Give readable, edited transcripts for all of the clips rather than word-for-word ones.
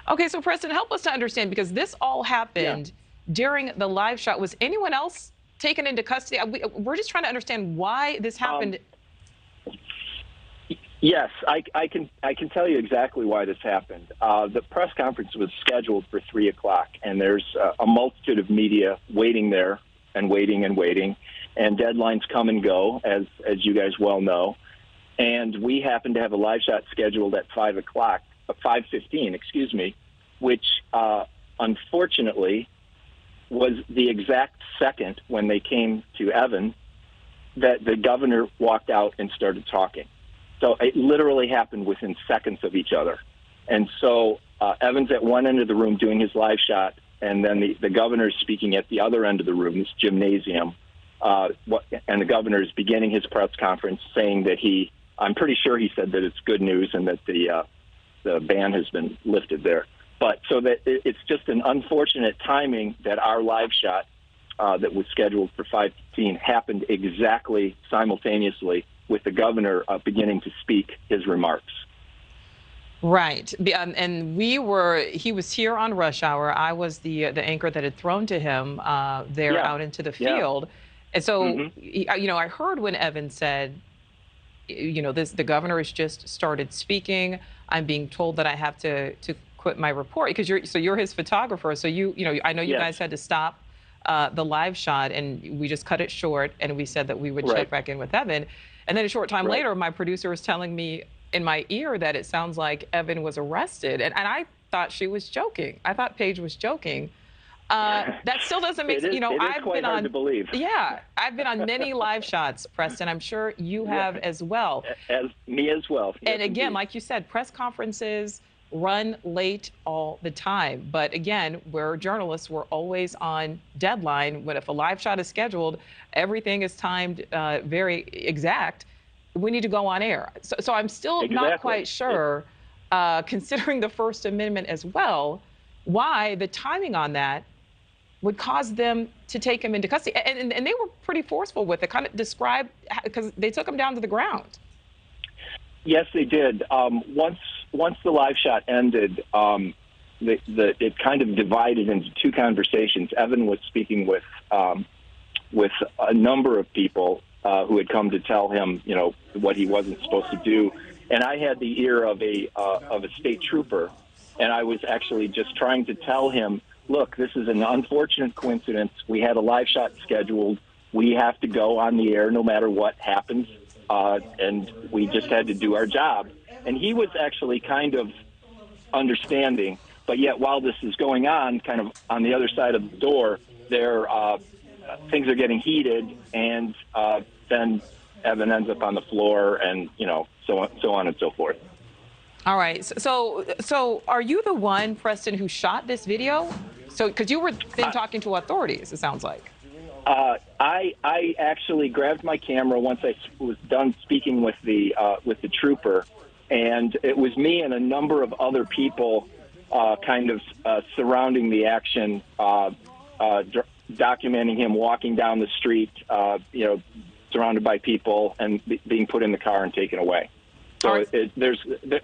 Okay, so Preston, help us to understand, because this all happened during the live shot. Was anyone else taken into custody? We're just trying to understand why this happened. Yes, I can tell you exactly why this happened. The press conference was scheduled for 3 o'clock, and there's a multitude of media waiting there and waiting and waiting, and deadlines come and go, as you guys well know. And we happened to have a live shot scheduled at 5 o'clock, 5:15, excuse me, which unfortunately was the exact second when they came to Evan that the governor walked out and started talking. So it literally happened within seconds of each other. And so Evan's at one end of the room doing his live shot, and then the governor is speaking at the other end of the room, this gymnasium. And the governor is beginning his press conference saying that I'm pretty sure he said that it's good news and that the ban has been lifted there. But so that it's just an unfortunate timing that our live shot that was scheduled for 5:15 happened exactly simultaneously with the governor beginning to speak his remarks. Right. And he was here on rush hour. I was the anchor that had thrown to him there out into the field. And so, I heard when Evan said, the governor has just started speaking. I'm being told that I have to quit my report because you're his photographer. So I know you guys had to stop the live shot, and we just cut it short, and we said that we would check back in with Evan. And then a short time later, my producer was telling me in my ear that it sounds like Evan was arrested. And I thought she was joking. I thought Paige was joking. That still doesn't make sense. I've been hard to believe. Yeah, I've been on many live shots, Preston. I'm sure you have as well. Me as well. Yes, and again, indeed. like you said, press conferences run late all the time. But again, we're journalists. We're always on deadline. If a live shot is scheduled, everything is timed very exact. We need to go on air. So I'm still not quite sure, considering the First Amendment as well, why the timing on that would cause them to take him into custody. And they were pretty forceful with it. Kind of describe, because they took him down to the ground. Yes, they did. Once the live shot ended, it kind of divided into two conversations. Evan was speaking with a number of people who had come to tell him, what he wasn't supposed to do. And I had the ear of a state trooper, and I was actually just trying to tell him, look, this is an unfortunate coincidence. We had a live shot scheduled. We have to go on the air no matter what happens, and we just had to do our job. And he was actually kind of understanding, but yet while this is going on, kind of on the other side of the door, things are getting heated, and then Evan ends up on the floor, and so on and so forth. All right. So are you the one, Preston, who shot this video? So because you were then talking to authorities, it sounds like. I actually grabbed my camera once I was done speaking with the trooper, and it was me and a number of other people kind of surrounding the action, documenting him walking down the street, surrounded by people and being put in the car and taken away. So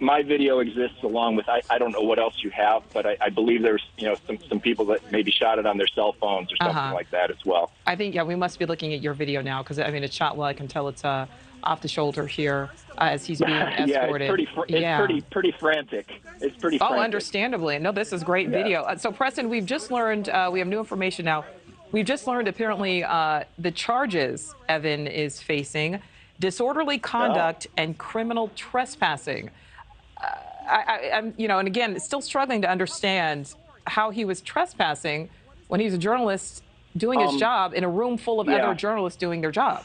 my video exists along with, I don't know what else you have, but I believe there's, some people that maybe shot it on their cell phones or something like that as well. I think, we must be looking at your video now, because it's shot well. I can tell it's off the shoulder here as he's being escorted. It's pretty frantic. It's pretty frantic. Oh, understandably. No, this is great video. So Preston, we've just learned, we have new information now. We've just learned apparently the charges Evan is facing: disorderly conduct and criminal trespassing. I'm, and again, still struggling to understand how he was trespassing when he's a journalist doing his job in a room full of other journalists doing their job.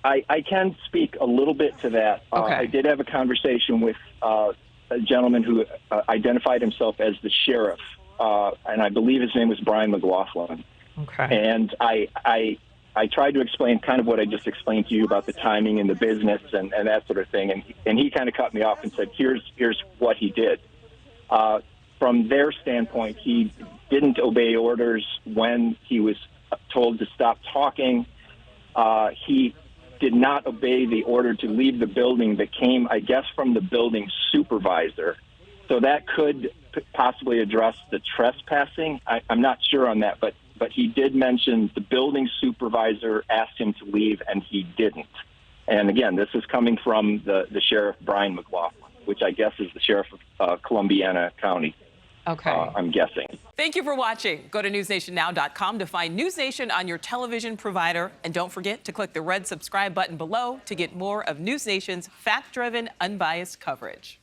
I can speak a little bit to that. Okay. I did have a conversation with a gentleman who identified himself as the sheriff, and I believe his name was Brian McLaughlin. Okay. And I tried to explain kind of what I just explained to you about the timing and the business and that sort of thing. And he kind of cut me off and said, here's what he did. From their standpoint, he didn't obey orders when he was told to stop talking. He did not obey the order to leave the building that came, I guess, from the building supervisor. So that could possibly address the trespassing. I'm not sure on that, but he did mention the building supervisor asked him to leave, and he didn't. And again, this is coming from the sheriff, Brian McLaughlin, which I guess is the sheriff of Columbiana County. Okay. I'm guessing. Thank you for watching. Go to newsnationnow.com to find NewsNation on your television provider. And don't forget to click the red subscribe button below to get more of NewsNation's fact-driven, unbiased coverage.